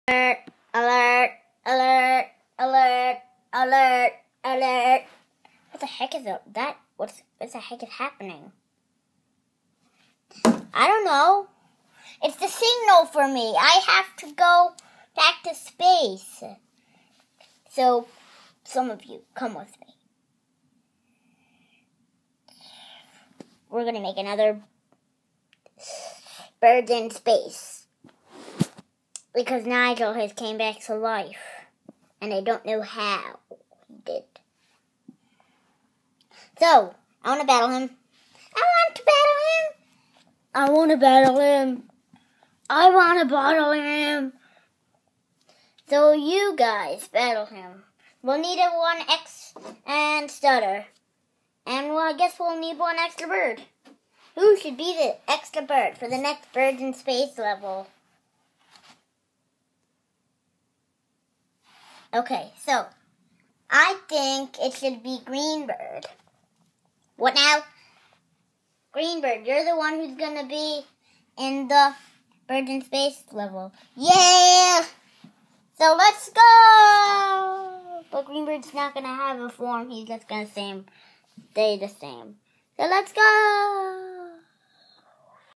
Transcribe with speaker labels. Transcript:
Speaker 1: Alert, alert, alert, alert, alert, alert. What the heck is that? What the heck is happening? I don't know. It's the signal for me. I have to go back to space. So, some of you, come with me. We're going to make another Birds in Space. Because Nigel has came back to life. And I don't know how he did. So, I want to battle him. I want to battle him. So you guys battle him. We'll need a 1X and stutter. And I guess we'll need one extra bird. Who should be the extra bird for the next Birds in Space level? Okay, so I think it should be Greenbird. What now? Greenbird, you're the one who's going to be in the Birds in Space level. Yeah! So let's go! But Greenbird's not going to have a form. He's just going to stay the same. So let's go!